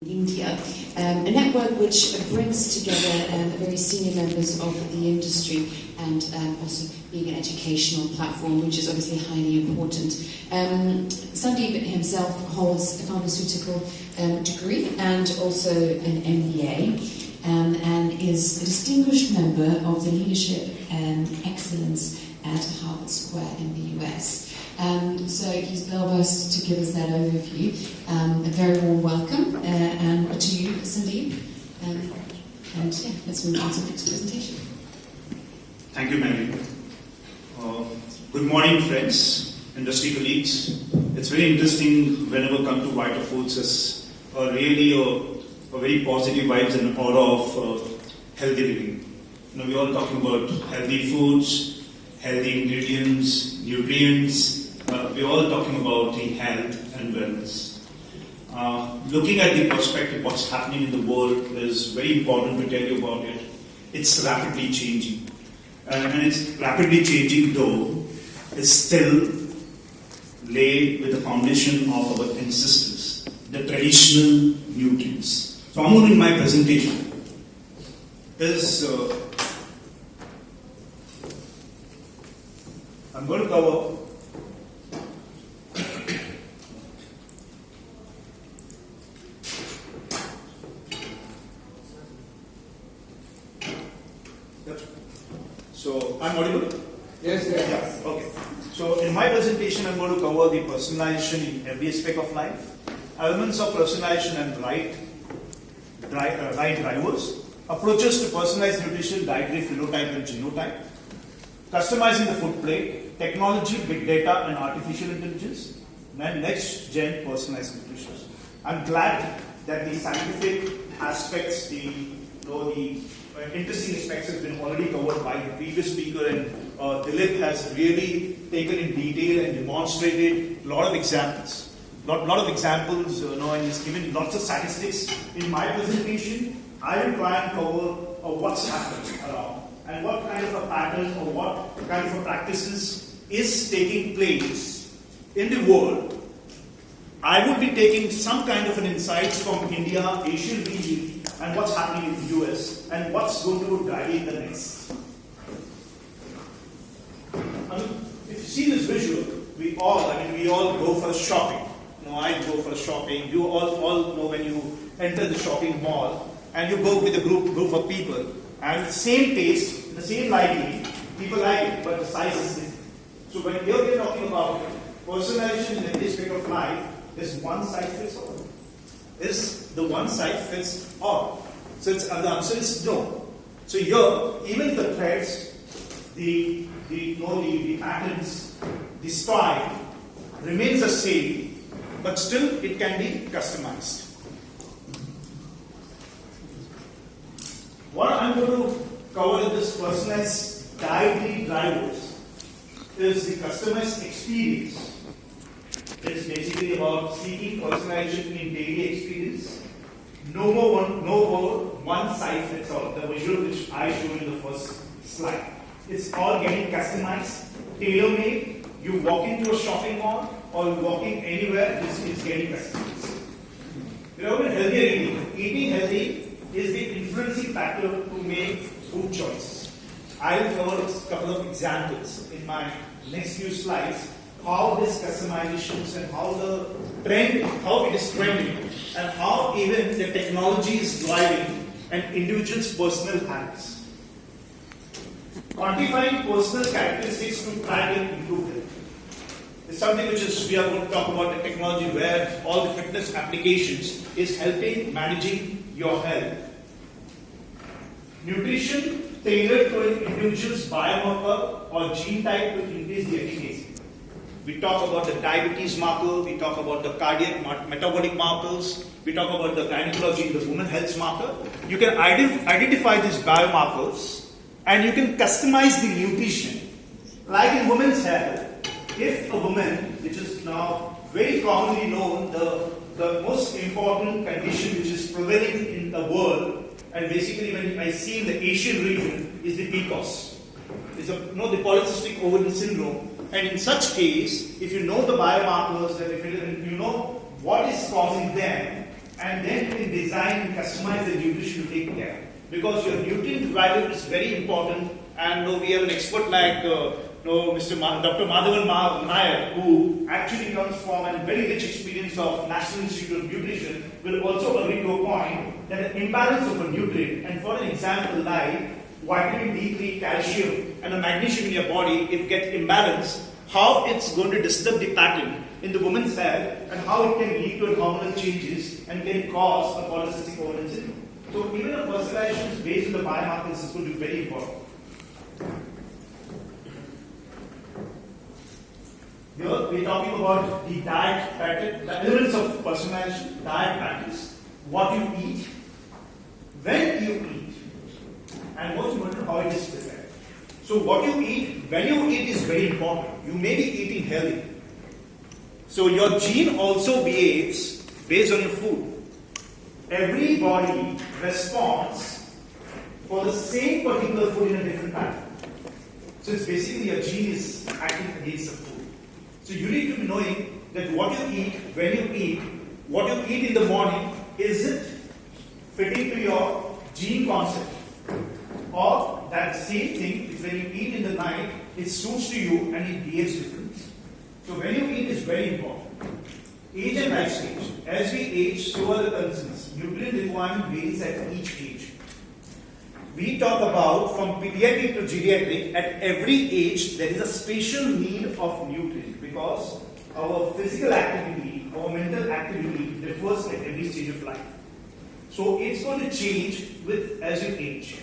India, a network which brings together very senior members of the industry and also being an educational platform, which is obviously highly important. Sandeep himself holds a pharmaceutical degree and also an MBA, and is a distinguished member of the Leadership Excellence at Harvard Square in the US. So he's well versed to give us that overview. A very warm welcome and to you, Sandeep. And yeah, let's move on to the next presentation. Thank you, Mary. Good morning, friends, industry colleagues. It's very interesting whenever I come to Vitafoods as really a very positive vibes and aura of healthy living. We're all talking about healthy foods, healthy ingredients, nutrients. We're all talking about the health and wellness. Looking at the perspective, what's happening in the world is very important to tell you about it. It's rapidly changing. And it's rapidly changing, though it's still laid with the foundation of our ancestors, the traditional nutrients. So I'm going in my presentation is I'm going to cover So, I'm audible? Yes. Yeah, okay. So, in my presentation, I'm going to cover the personalization in every aspect of life, elements of personalization and right drivers, approaches to personalized nutrition, dietary phenotype and genotype, customizing the food plate, technology, big data and artificial intelligence, and next gen personalized nutrition. I'm glad that the scientific aspects, the interesting aspects has been already covered by the previous speaker, and Dilip has really taken in detail and demonstrated a lot of examples. And he's given lots of statistics. In my presentation, I will try and cover what's happening around and what kind of a pattern or what kind of a practices is taking place in the world. I will be taking some kind of an insights from India, Asian region, and what's happening in the US, and what's going to drive in the next. If you see this visual, we all go for shopping. I go for shopping. You all know when you enter the shopping mall and you go with a group of people, and the same taste, the same liking, people like it, but the size is different. So when here we're talking about personalization in every aspect of life, is one size fits all. Is the one size fits all? So the answer is no. So here, even the threads, the patterns, the style remains the same, but still it can be customized. What I'm going to cover in this personalized dietary drivers is the customized experience. It's basically about seeking personalization in daily experience. No more one size fits all. The visual which I showed in the first slide. It's all getting customized, tailor-made. You walk into a shopping mall or walking anywhere, it's getting customized. Healthier eating. Eating healthy is the influencing factor to make food choices. I will cover a couple of examples in my next few slides. How this customizations and how it is trending, and how even the technology is driving an individual's personal habits. Quantifying personal characteristics to track and improve them. It's something which we are going to talk about the technology where all the fitness applications is helping managing your health. Nutrition tailored to an individual's biomarker or gene type to increase the efficacy. We talk about the diabetes marker, we talk about the cardiac metabolic markers, we talk about the gynecology, the woman health marker. You can identify these biomarkers and you can customize the nutrition. Like in women's health, if a woman, which is now very commonly known, the most important condition which is prevailing in the world, and basically when I see in the Asian region, is the PCOS. It's the polycystic ovarian syndrome. And in such case, if you know the biomarkers, that if you know what is causing them, and then you can design and customize the nutrition to take care. Because your nutrient value is very important, and we have an expert like Dr. Madhavan Nair, who actually comes from a very rich experience of National Institute of Nutrition, will also agree to a point that an imbalance of a nutrient, and for an example like vitamin D3, calcium, and a magnesium in your body, if get imbalanced, how it's going to disturb the pattern in the woman's health, and how it can lead to hormonal changes and can cause a polycystic ovarian syndrome. So even a personalization based on the biomarkers is going to be very important. Here we're talking about the diet pattern, the elements of personalization, diet practice, what you eat, when you eat, and most important, how it is prepared. So what you eat, when you eat is very important. You may be eating healthy. So your gene also behaves based on your food. Every body responds for the same particular food in a different pattern. So it's basically your gene is acting against the food. So you need to be knowing that what you eat, when you eat, what you eat in the morning, is it fitting to your gene concept? Or that same thing is when you eat in the night, it suits to you and it behaves differently. So when you eat is very important. Age and life stage. As we age, so are the concerns. Nutrient requirement varies at each age. We talk about from pediatric to geriatric, at every age there is a special need of nutrient because our physical activity, our mental activity differs at every stage of life. So it's going to change with as you age.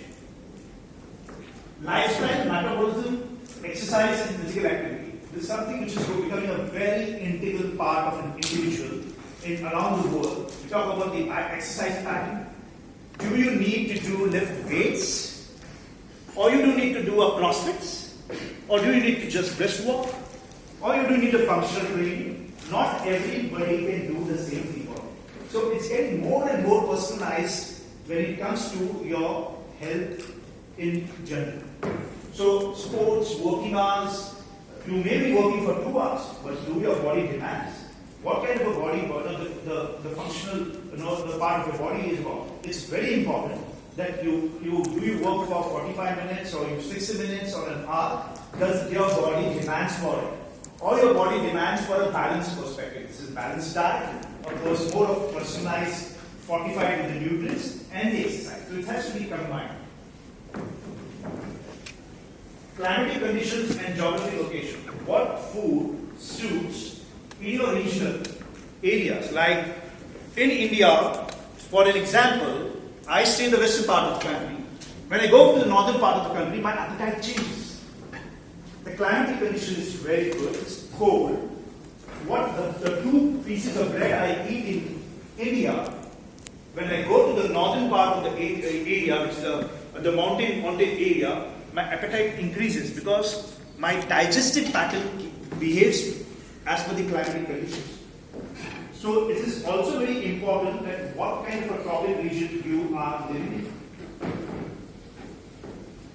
Lifestyle, metabolism, exercise and physical activity. This is something which is becoming a very integral part of an individual around the world. We talk about the exercise pattern. Do you need to lift weights? Or you do need to do a CrossFit? Or do you need to just brisk walk? Or you do need a functional training? Not everybody can do the same thing. So it's getting more and more personalized when it comes to your health in general. So sports, working hours, you may be working for 2 hours, but do your body demands? What kind of a body, the functional, the part of your body is about? It's very important that you work for 45 minutes or you 60 minutes or an hour. Does your body demands for it? Or your body demands for a balanced perspective. This is balanced diet, or goes more of personalized, fortified with the nutrients and the exercise. So it has to be combined. Climatic conditions and geographic location. What food suits in your regional areas? Like in India, for an example, I stay in the western part of the country. When I go to the northern part of the country, my appetite changes. The climatic condition is very good. It's cold. What the 2 pieces of bread I eat in India, when I go to the northern part of the area, which is the mountain area, my appetite increases because my digestive pattern behaves as per the climatic conditions. So it is also very important that what kind of a tropic region you are living in.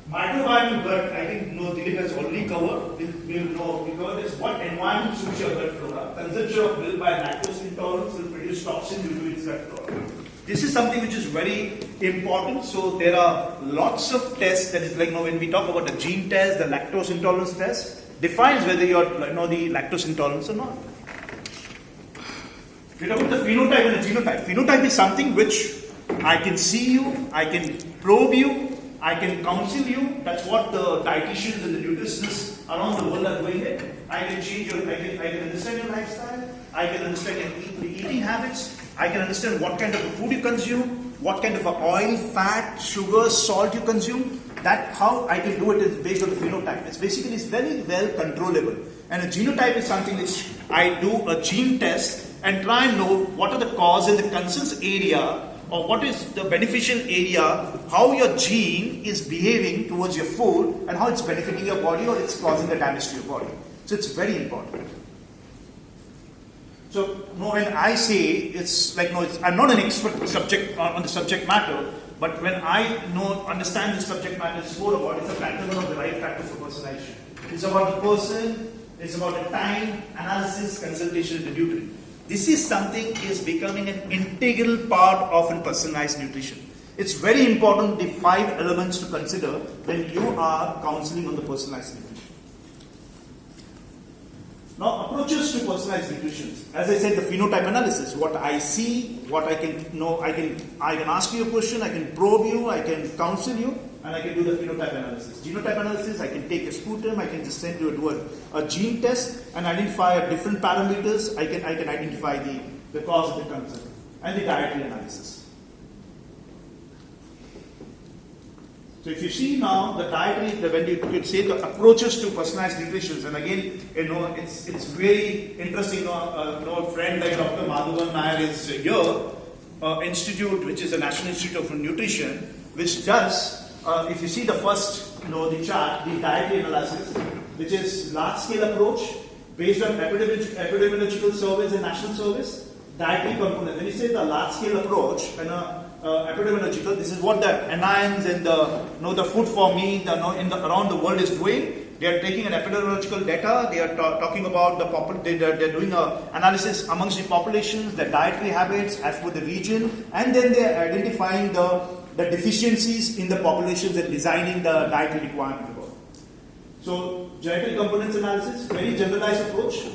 Microbiome gut, I think Dilip has already covered. We covered this. What environment suits your gut flora? Consumption of milk by lactose intolerance will produce toxin due to its gut flora. This is something which is very important. So there are lots of tests that is like when we talk about the gene test, the lactose intolerance test defines whether you are the lactose intolerance or not. We talk about the phenotype and the genotype. Phenotype is something which I can see you, I can probe you, I can counsel you. That's what the dietitians and the nutritionists around the world are doing it. I can change your, I can understand your lifestyle. I can understand your eating habits. I can understand what kind of food you consume, what kind of oil, fat, sugar, salt you consume. That how I can do it is based on the phenotype. It's very well controllable. And a genotype is something which I do a gene test and try and know what are the cause in the concerns area or what is the beneficial area, how your gene is behaving towards your food and how it's benefiting your body or it's causing the damage to your body. So it's very important. So when I say it's like I'm not an expert on the subject matter, but when I understand the subject matter, it's more about it's a pattern of the right factor for personalization. It's about the person, it's about the time, analysis, consultation, and the nutrient. This is something is becoming an integral part of a personalized nutrition. It's very important, the 5 elements to consider when you are counseling on the personalized nutrition. Now, approaches to personalized nutrition. As I said, the phenotype analysis. What I see, what I can know, I can ask you a question, I can probe you, I can counsel you, and I can do the phenotype analysis. Genotype analysis, I can take a sputum, I can just send you to a gene test and identify different parameters. I can identify the cause of the concern, and the dietary analysis. So if you see now the dietary, when you could say the approaches to personalized nutrition, and again, it's very interesting. A friend like Dr. Madhavan Nair is here, institute which is a National Institute of Nutrition, which does. If you see the first, the chart, the dietary analysis, which is large-scale approach based on epidemiological surveys and national surveys, dietary component. When you say the large-scale approach and epidemiological, this is what the NIMs and the food for me around the world is doing. They are taking an epidemiological data. They are talking about they're doing an analysis amongst the populations, their dietary habits as per the region, and then they are identifying the deficiencies in the populations and designing the dietary requirement. So, genetic components analysis, very generalized approach.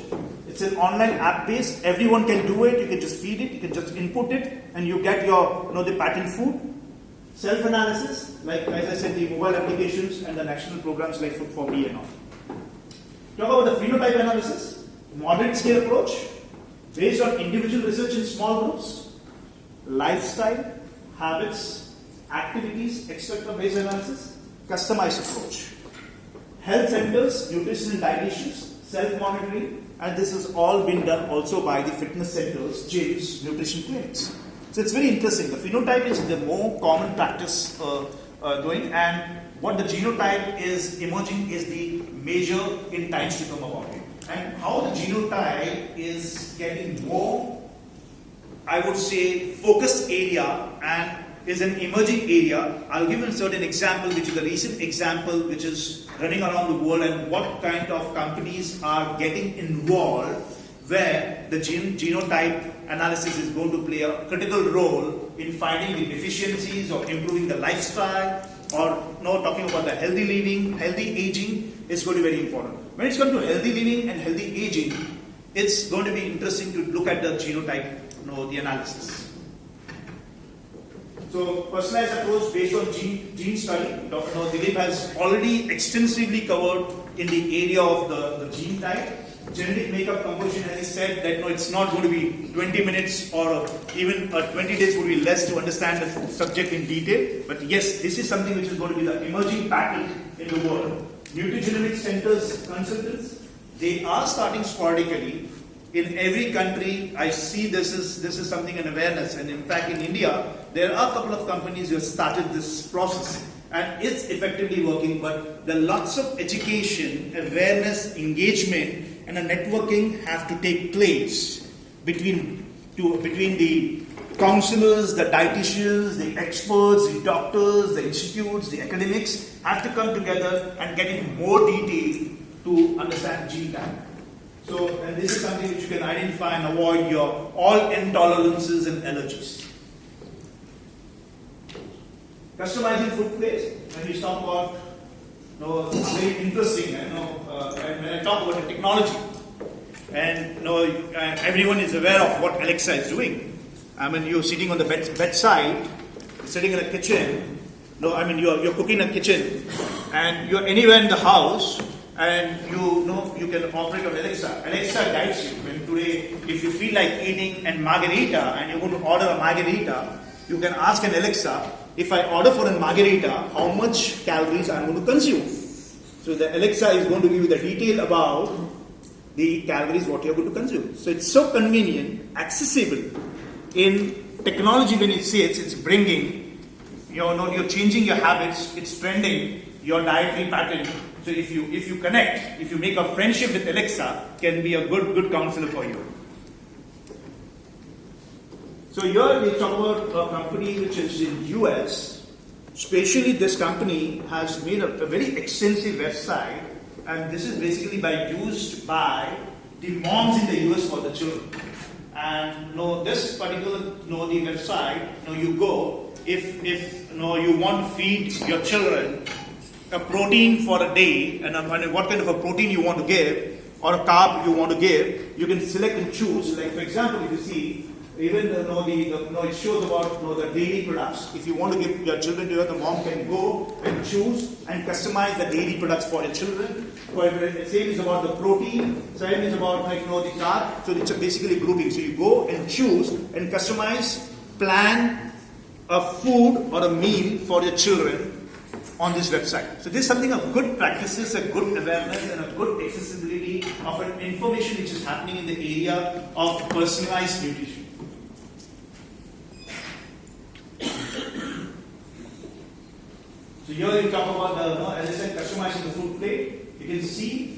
It's an online app based. Everyone can do it. You can just feed it. You can just input it, and you get your the pattern food. Self analysis, like as I said, the mobile applications and the national programs like Food for Me and all. Talk about the phenotype analysis, moderate scale approach, based on individual research in small groups, lifestyle, habits, activities, etc. based analysis, customized approach. Health centers, nutrition and dietitians, self-monitoring, and this has all been done also by the fitness centers, gyms, nutrition clinics. So it's very interesting. The phenotype is the more common practice doing, and what the genotype is emerging is the measure in times to come about it. And how the genotype is getting more, I would say, focused area and is an emerging area. I'll give you a certain example, which is a recent example which is running around the world, and what kind of companies are getting involved where the genotype analysis is going to play a critical role in finding the deficiencies or improving the lifestyle, or talking about the healthy living, healthy aging is going to be very important. When it's come to healthy living and healthy aging, it's going to be interesting to look at the genotype, the analysis. So, personalized approach based on gene study. Dr. Dilip has already extensively covered in the area of the gene type. Genetic makeup composition, as he said, that it's not going to be 20 minutes or even 20 days would be less to understand the subject in detail. But yes, this is something which is going to be the emerging pattern in the world. Nutrigenomics centers, consultants, they are starting sporadically. In every country, I see this is something an awareness, and in fact in India, there are a couple of companies who have started this process, and it's effectively working. But there are lots of education, awareness, engagement, and a networking have to take place between the counselors, the dietitians, the experts, the doctors, the institutes, the academics have to come together and get in more detail to understand gene type. So, and this is something which you can identify and avoid your all intolerances and allergies. Customizing food plates. When we talk about, it's very interesting. When I talk about the technology, and everyone is aware of what Alexa is doing. I mean, you're sitting on the bedside, sitting in a kitchen. You're cooking in a kitchen, and you're anywhere in the house. And you can operate on Alexa. Alexa guides you. When today, if you feel like eating a margarita and you're going to order a margarita, you can ask an Alexa, if I order for a margarita, how much calories I'm going to consume. So the Alexa is going to give you the detail about the calories what you're going to consume. So it's so convenient, accessible. In technology, when you see it's bringing, you're changing your habits, it's trending your dietary pattern. So if you connect, if you make a friendship with Alexa, can be a good counselor for you. So here we talk about a company which is in US. Especially this company has made a very extensive website, and this is basically used by the moms in the US for the children. And this particular the website, you go if you want to feed your children a protein for a day, and what kind of a protein you want to give or a carb you want to give, you can select and choose. Like for example, if you see, even it shows about the dairy products. If you want to give your children, the mom can go and choose and customize the dairy products for your children. Same is about the protein. Same is about the carb. So it's basically grouping. So you go and choose and customize, plan a food or a meal for your children on this website. So this is something of good practices, a good awareness, and a good accessibility of an information which is happening in the area of personalized nutrition. So here you talk about as I said, customizing the food plate. You can see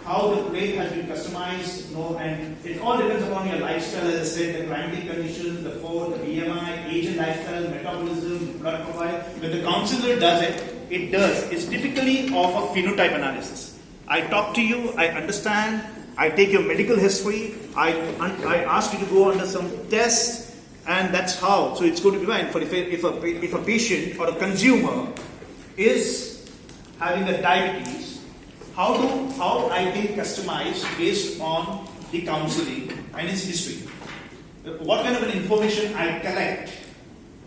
how the plate has been customized, and it all depends upon your lifestyle, as I said, the climatic conditions, the food, the BMI, age and lifestyle, metabolism, blood profile. When the counselor does it, it's typically of a phenotype analysis. I talk to you, I understand, I take your medical history, I ask you to go under some tests, and that's how. So it's going to be fine. For if a patient or a consumer is having a diabetes, how I can customize based on the counseling and his history. What kind of an information I collect,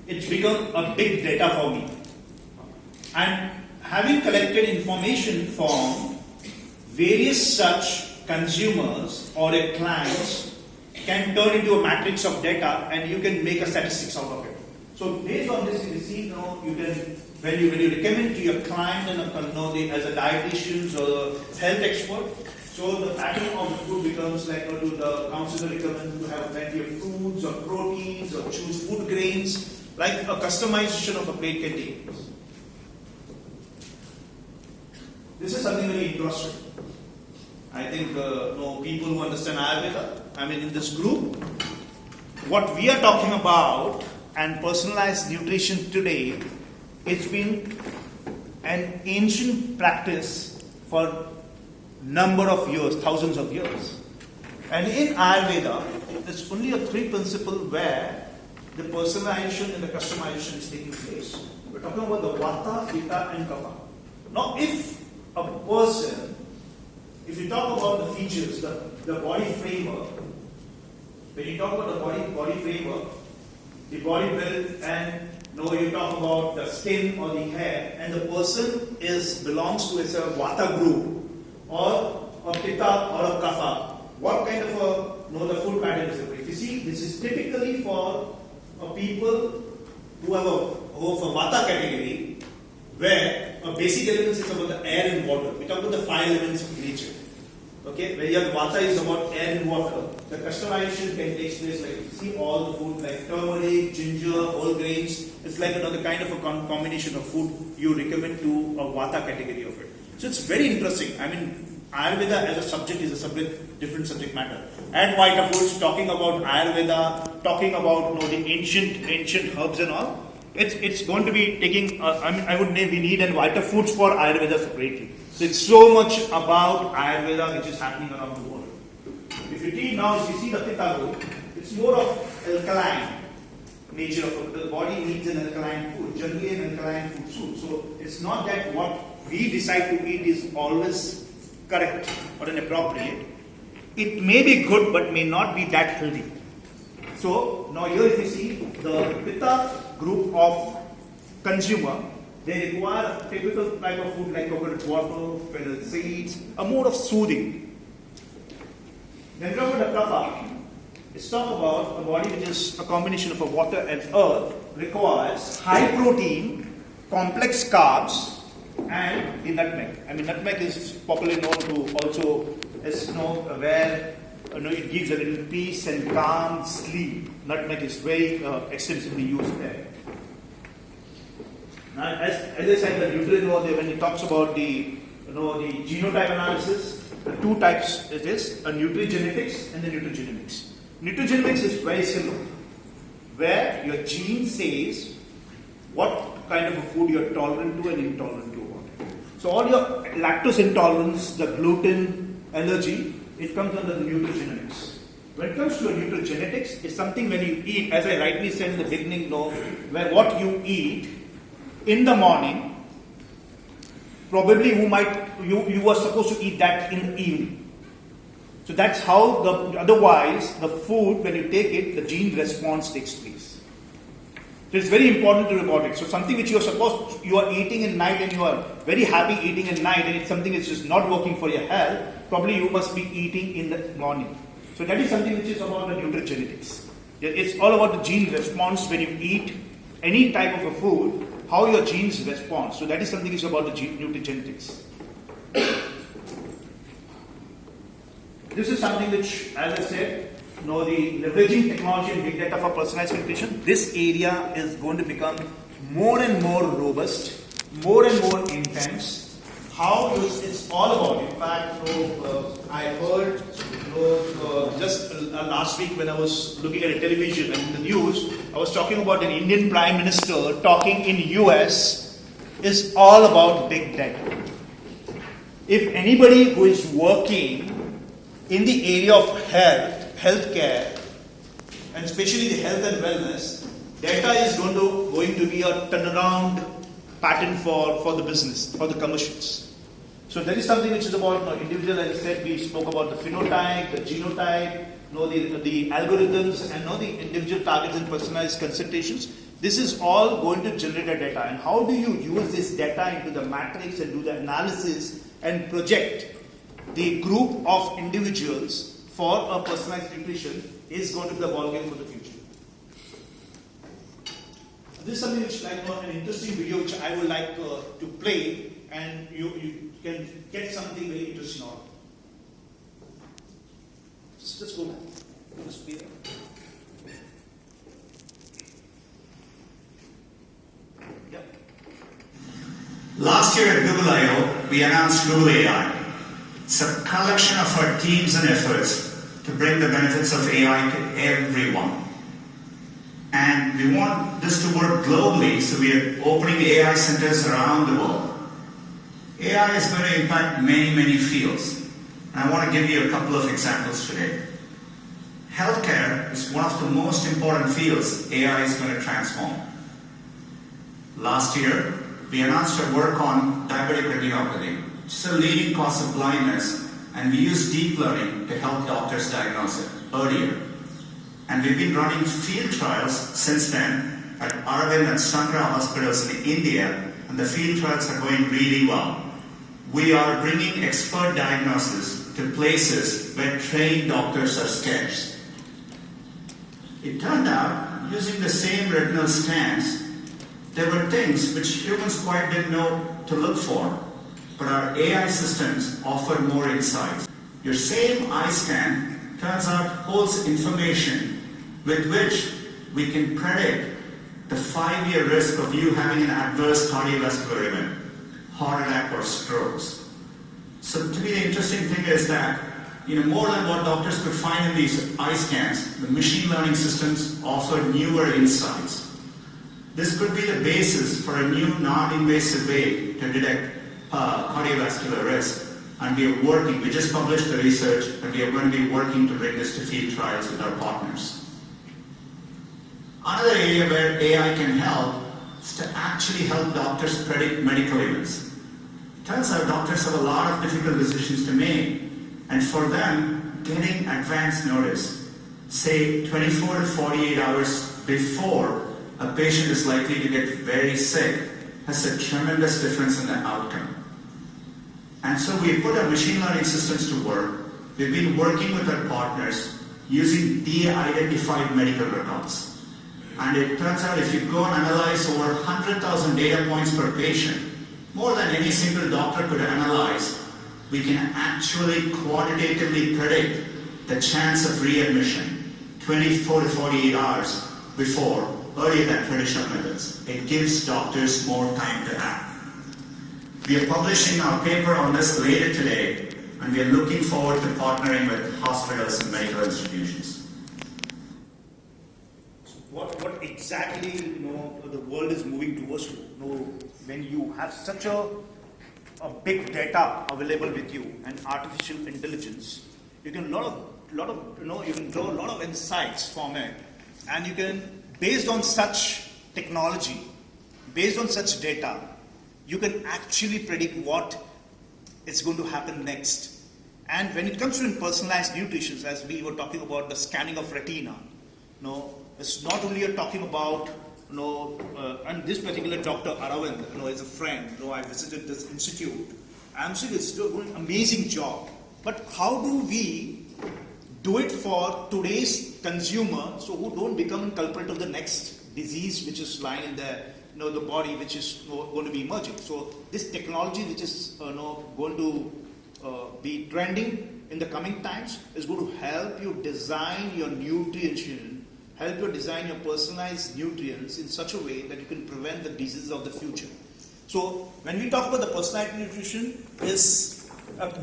it's become a big data for me. And having collected information from various such consumers or a clients can turn into a matrix of data, and you can make a statistics out of it. So based on this, you see, you can when you recommend to your client and as a dietitian or a health expert, so the pattern of the food becomes like to the counselor recommends to have plenty of fruits or proteins or choose food grains, like a customization of a plate can take place. This is something very interesting. I think people who understand Ayurveda, in this group, what we are talking about and personalized nutrition today, it's been an ancient practice for number of years, thousands of years. And in Ayurveda, there's only a 3 principle where the personalization and the customization is taking place. We're talking about the Vata, Pitta and Kapha. Now if you talk about the features, the body framework, when you talk about the body framework, the body build, and you talk about the skin or the hair, and the person belongs to a Vata group or a Pitta or a Kapha, what kind of the food pattern is it? If you see, this is typically for people who have a Vata category, where basic elements is about the air and water. We talk about the 5 elements of nature. Okay, where your Vata is about air and water. The customization can take place, like you see all the food like turmeric, ginger, whole grains. It's like another kind of a combination of food you recommend to a Vata category of it. So it's very interesting. Ayurveda as a subject is different subject matter. At Vitafoods, talking about Ayurveda, talking about the ancient herbs and all. It's going to be taking. I would name we need an Vitafoods for Ayurveda separately. So it's so much about Ayurveda which is happening around the world. If you see the Pitta group, it's more of alkaline nature of it. The body needs an alkaline food, generally an alkaline food soon. So it's not that what we decide to eat is always correct or appropriate. It may be good but may not be that healthy. So now here if you see the Pitta group of consumer, they require a typical type of food like coconut water, fennel seeds, a mode of soothing. Then talk about the Kapha. Let's talk about a body which is a combination of water and earth, requires high protein, complex carbs, and the nutmeg. Nutmeg is popularly known to also where it gives a little peace and calm sleep. Nutmeg is very extensively used there. Now, as I said, the nutrient when it talks about the genotype analysis, the 2 types it is a nutrigenetics and the nutrigenomics. Nutrigenomics is very simple, where your gene says what kind of a food you're tolerant to and intolerant to. So all your lactose intolerance, the gluten allergy, it comes under the nutrigenomics. When it comes to nutrigenetics, it's something when you eat, as I rightly said in the beginning, where what you eat in the morning, probably you were supposed to eat that in the evening. So that's how otherwise the food, when you take it, the gene response takes place. So it's very important to report it. So something which you are eating at night and you are very happy eating at night, and it's something which is not working for your health, probably you must be eating in the morning. So that is something which is about the nutrigenetics. It's all about the gene response when you eat any type of a food, how your genes respond. So that is something which is about the nutrigenetics. This is something which, as I said, the leveraging technology and big data for personalized nutrition. This area is going to become more and more robust, more and more intense. How it's all about. In fact, I heard just last week when I was looking at a television and in the news, I was talking about an Indian Prime Minister talking in US is all about big data. If anybody who is working in the area of healthcare, and especially the health and wellness, data is going to be a turnaround pattern for the business, for the commercials. So there is something which is about individual, as I said, we spoke about the phenotype, the genotype, the algorithms, and the individual targets and personalized consultations. This is all going to generate a data. And how do you use this data into the matrix and do the analysis and project the group of individuals for a personalized nutrition is going to be the ballgame for the future. This is something which is like an interesting video which I would like to play, and you can get something very interesting out of it. Let's go back. Yep. Last year at Google I/O, we announced Google AI. It's a collection of our teams and efforts to bring the benefits of AI to everyone. And we want this to work globally, so we are opening AI centers around the world. AI is going to impact many, many fields. And I want to give you a couple of examples today. Healthcare is one of the most important fields AI is going to transform. Last year, we announced our work on diabetic retinopathy, which is a leading cause of blindness, and we use deep learning to help doctors diagnose it earlier. And we've been running field trials since then at Aravind and Sankara hospitals in India, and the field trials are going really well. We are bringing expert diagnosis to places where trained doctors are scarce. It turned out, using the same retinal scans, there were things which humans quite didn't know to look for, but our AI systems offer more insights. Your same eye scan turns out holds information with which we can predict the 5-year risk of you having an adverse cardiovascular event, heart attack or strokes. So to me the interesting thing is that more than what doctors could find in these eye scans, the machine learning systems offer newer insights. This could be the basis for a new non-invasive way to detect cardiovascular risk. And we just published the research, and we are going to be working to bring this to field trials with our partners. Another area where AI can help is to actually help doctors predict medical events. It turns out doctors have a lot of difficult decisions to make, and for them, getting advance notice, say 24 to 48 hours before a patient is likely to get very sick, has a tremendous difference in the outcome. And so we put our machine learning systems to work. We've been working with our partners using de-identified medical records. And it turns out if you go and analyze over 100,000 data points per patient, more than any single doctor could analyze, we can actually quantitatively predict the chance of readmission 24 to 48 hours before, earlier than traditional methods. It gives doctors more time to act. We are publishing our paper on this later today, and we are looking forward to partnering with hospitals and medical institutions. What exactly the world is moving towards when you have such a big data available with you and artificial intelligence, you can a lot of you can draw a lot of insights from it, and you can, based on such technology, based on such data, you can actually predict what is going to happen next. And when it comes to personalized nutrition, as we were talking about the scanning of retina, it's not only talking about, and this particular Dr. Aravind, is a friend, I visited this institute. I'm sure it's doing an amazing job. But how do we do it for today's consumer, so who don't become culprit of the next disease which is lying in the body, which is going to be emerging? So this technology, which is going to be trending in the coming times, is going to help you design your nutrition, help you design your personalized nutrients in such a way that you can prevent the diseases of the future. So when we talk about the personalized nutrition, is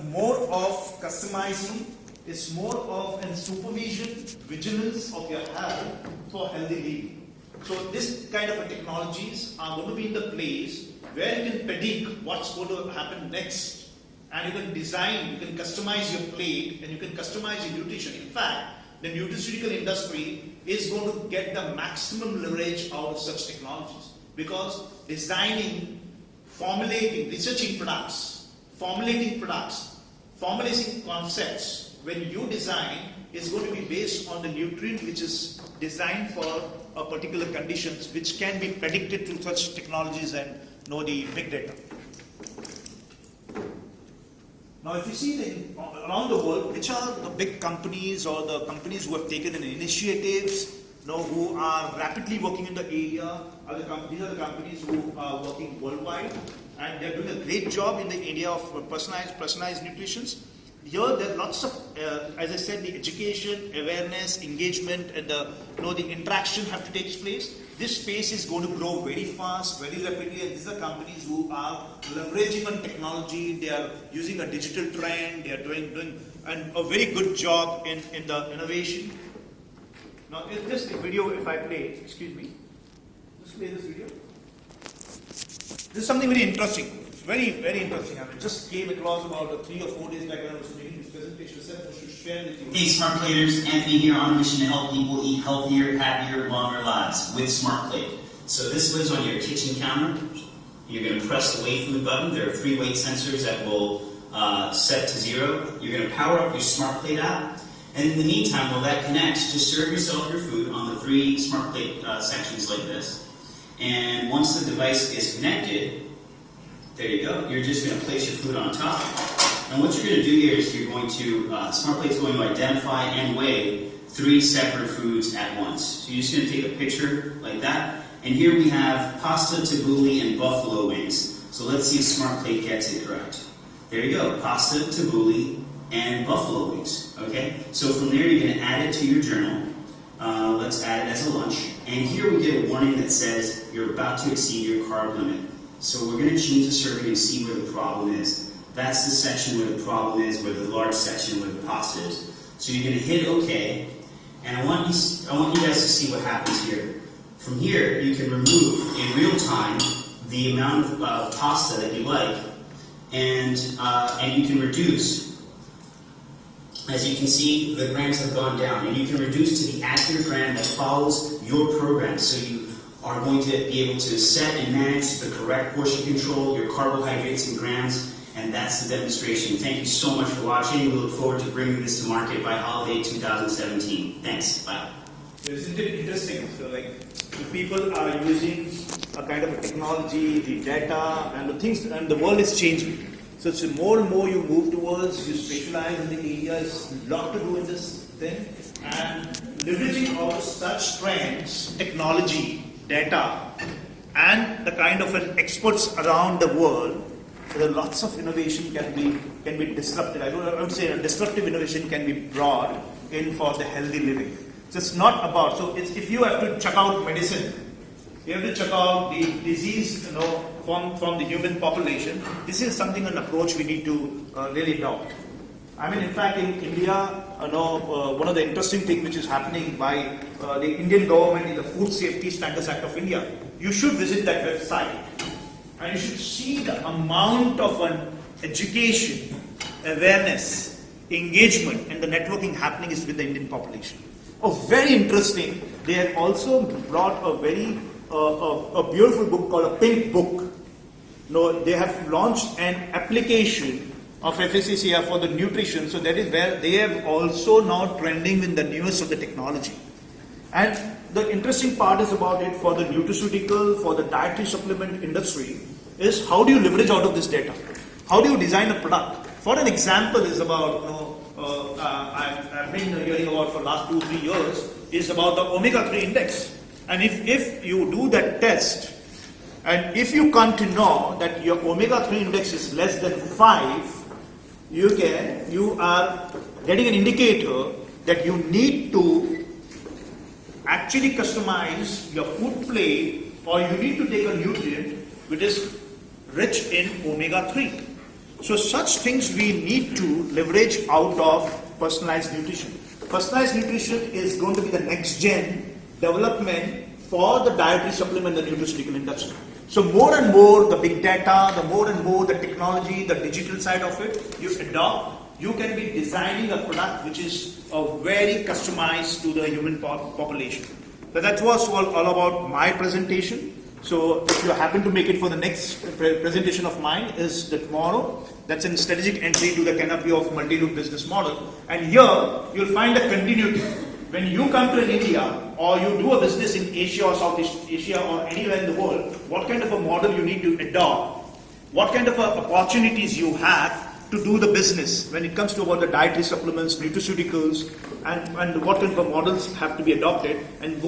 more of customizing, it's more of a supervision, vigilance of your health for healthy living. So this kind of technologies are going to be in the place where you can predict what's going to happen next. And you can design, you can customize your plate, and you can customize your nutrition. In fact, the nutraceutical industry is going to get the maximum leverage out of such technologies, because designing, formulating, researching products, formulating concepts, when you design, is going to be based on the nutrient which is designed for a particular conditions, which can be predicted through such technologies and the big data. Now, if you see around the world, which are the big companies or the companies who have taken initiatives, who are rapidly working in the area, these are the companies who are working worldwide, and they're doing a great job in the area of personalized nutrition. Here, there are lots of, as I said, the education, awareness, engagement, and the interaction have to take place. This space is going to grow very fast, very rapidly, and these are companies who are leveraging on technology. They are using a digital trend. They are doing a very good job in the innovation. Now, if this video, if I play, excuse me, just play this video. This is something very interesting. It's very, very interesting. I just came across about 3 or 4 days back when I was making this presentation. I should share with you. Hey, Smart Platers, Anthony here on a mission to help people eat healthier, happier, longer lives with Smart Plate. So this lives on your kitchen counter. You're going to press the wait food button. There are 3 weight sensors that will set to 0. You're going to power up your Smart Plate app. And in the meantime, while that connects, just serve yourself your food on the 3 Smart Plate sections like this. And once the device is connected, there you go. You're just going to place your food on top. And what you're going to do here is you're going to, Smart Plate's going to identify and weigh 3 separate foods at once. So you're just going to take a picture like that. And here we have pasta, tabbouleh, and buffalo wings. So let's see if Smart Plate gets it correct. There you go, pasta, tabbouleh, and buffalo wings. Okay? So from there you're going to add it to your journal. Let's add it as a lunch. And here we get a warning that says you're about to exceed your carb limit. So we're going to change the serving and see where the problem is. That's the section where the problem is, where the large section where the pasta is. So you're going to hit OK, and I want you guys to see what happens here. From here, you can remove in real time the amount of pasta that you like, and you can reduce. As you can see, the grams have gone down, and you can reduce to the accurate gram that follows your program. So you are going to be able to set and manage the correct portion control, your carbohydrates and grams, and that's the demonstration. Thank you so much for watching. We look forward to bringing this to market by holiday 2017. Thanks. Bye. Isn't it interesting? So, the people are using a kind of a technology, the data, and the things, and the world is changing. So it's more and more you move towards, you specialize in the areas, a lot to do in this thing, and leveraging all such trends, technology, data, and the kind of experts around the world. So there are lots of innovation can be disrupted. I would say a disruptive innovation can be brought in for the healthy living. So it's not about, if you have to check out medicine, you have to check out the disease, from the human population. This is something, an approach we need to really adopt. I mean, in fact, in India, one of the interesting things which is happening by the Indian government in the Food Safety Standards Act of India, you should visit that website and you should see the amount of education, awareness, engagement and the networking happening is with the Indian population. Oh, very interesting. They have also brought a very a beautiful book called a Pink Book. No, they have launched an application of FSCCR for the nutrition. So that is where they have also now trending in the newest of the technology. And the interesting part is about it for the nutraceutical, for the dietary supplement industry, is how do you leverage out of this data? How do you design a product? For an example is about, I've been hearing about for the last 2-3 years, is about the omega-3 index. And if you do that test, and if you come to know that your omega-3 index is less than 5, you are getting an indicator that you need to actually customize your food plate, or you need to take a nutrient which is rich in omega-3. So such things we need to leverage out of personalized nutrition. Personalized nutrition is going to be the next gen development for the dietary supplement and the nutraceutical industry. So more and more the big data, the more and more the technology, the digital side of it, you adopt, you can be designing a product which is very customized to the human population. So that was all about my presentation. So if you happen to make it for the next presentation of mine is the tomorrow. That's a strategic entry to the canopy of multi-loop business model. And here you'll find a continuity. When you come to India or you do a business in Asia or Southeast Asia or anywhere in the world, what kind of a model you need to adopt? What kind of opportunities you have to do the business when it comes to about the dietary supplements, nutraceuticals, and what kind of models have to be adopted, and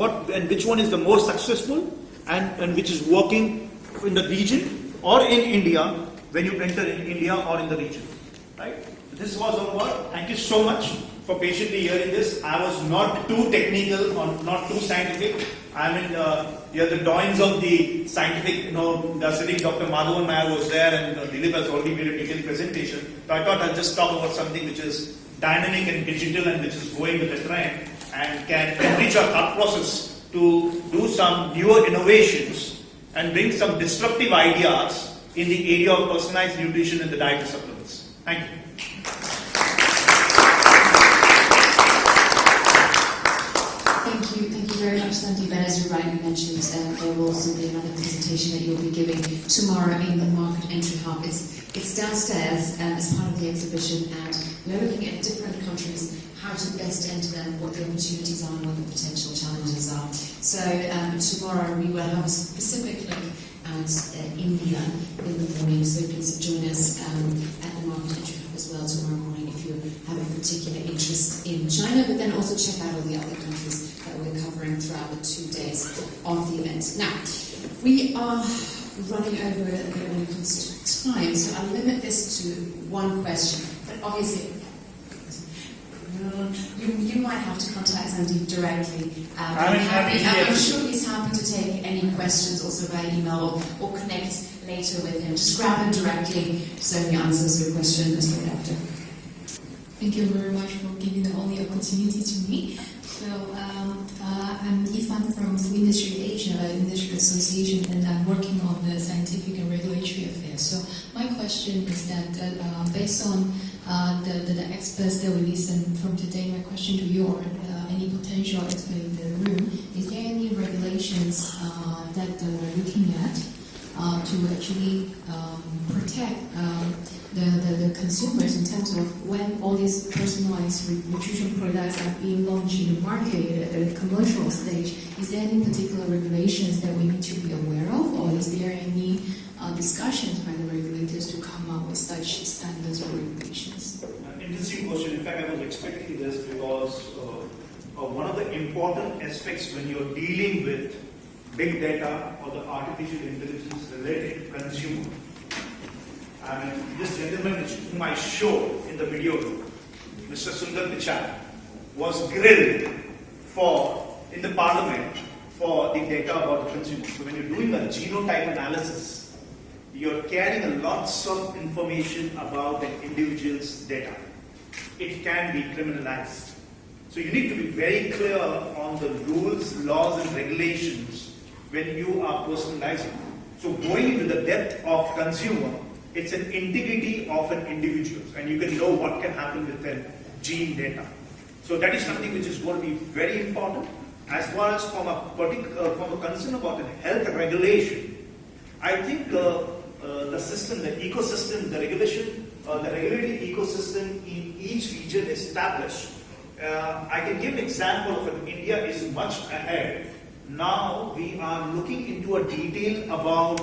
which one is the more successful and which is working in the region or in India when you enter in India or in the region, right? This was all about. Thank you so much for patiently hearing this. I was not too technical or not too scientific. I mean, you're the doyens of the scientific, the sitting Dr. Madhavan Nair was there, and Dilip has already made a detailed presentation. So I thought I'll just talk about something which is dynamic and digital and which is going with the trend and can enrich our thought process to do some newer innovations and bring some disruptive ideas in the area of personalized nutrition and the dietary supplements. Thank you. Thank you very much, Sandeep. And as you rightly mentioned, there will also be another presentation that you'll be giving tomorrow in the Market Entry Hub. It's downstairs as part of the exhibition, and we're looking at different countries, how to best enter them, what the opportunities are, and what the potential challenges are. So tomorrow we will have a specific look at India in the morning, so please join us at the Market Entry Hub as well tomorrow morning if you have a particular interest in China, but then also check out all the other countries that we're covering throughout the 2 days of the event. Now, we are running over a bit when it comes to time, so I'll limit this to one question, but obviously you might have to contact Sandeep directly. I'm sure he's happy to take any questions also via email or connect later with him. Just grab him directly so he answers your question straight after. Thank you very much for giving all the opportunity to me. So I'm Yifan from Food Industry Asia Industry Association, and I'm working on the scientific and regulatory affairs. So my question is that based on the experts that we listen from today, my question to you or any potential expert in the room, is there any regulations that we're looking at to actually protect the consumers in terms of when all these personalized nutrition products are being launched in the market at the commercial stage? Is there any particular regulations that we need to be aware of, or is there any discussions by the regulators to come up with such standards or regulations? Interesting question. In fact, I was expecting this because one of the important aspects when you're dealing with big data or the artificial intelligence related to consumer. I mean, this gentleman whom I showed in the video, Mr. Sundar Pichai, was grilled in the parliament for the data about the consumer. So when you're doing a genotype analysis, you're carrying lots of information about the individual's data. It can be criminalized. So you need to be very clear on the rules, laws, and regulations when you are personalizing. So going into the depth of consumer, It's an integrity of an individual, and you can know what can happen with the gene data. So that is something which is going to be very important. As far as from a concern about the health regulation, I think the system, the ecosystem, the regulation, the regulatory ecosystem in each region is established. I can give an example of it. India is much ahead. Now we are looking into a detail about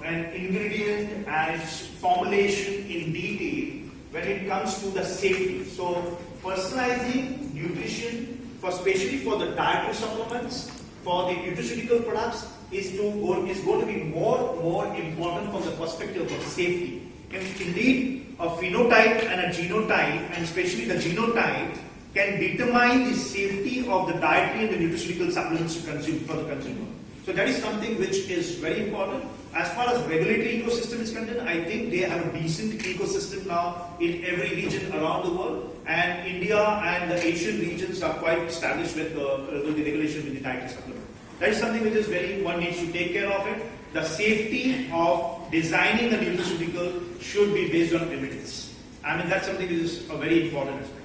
an ingredient and formulation in detail when it comes to the safety. So personalizing nutrition, especially for the dietary supplements, for the nutraceutical products, is going to be more important from the perspective of safety. Indeed, a phenotype and a genotype, and especially the genotype, can determine the safety of the dietary and the nutraceutical supplements to consume for the consumer. So that is something which is very important. As far as regulatory ecosystem is concerned, I think they have a decent ecosystem now in every region around the world, and India and the Asian regions are quite established with the regulation with the dietary supplement. That is something which is one needs to take care of it. The safety of designing a nutraceutical should be based on evidence. I mean, that's something which is a very important aspect.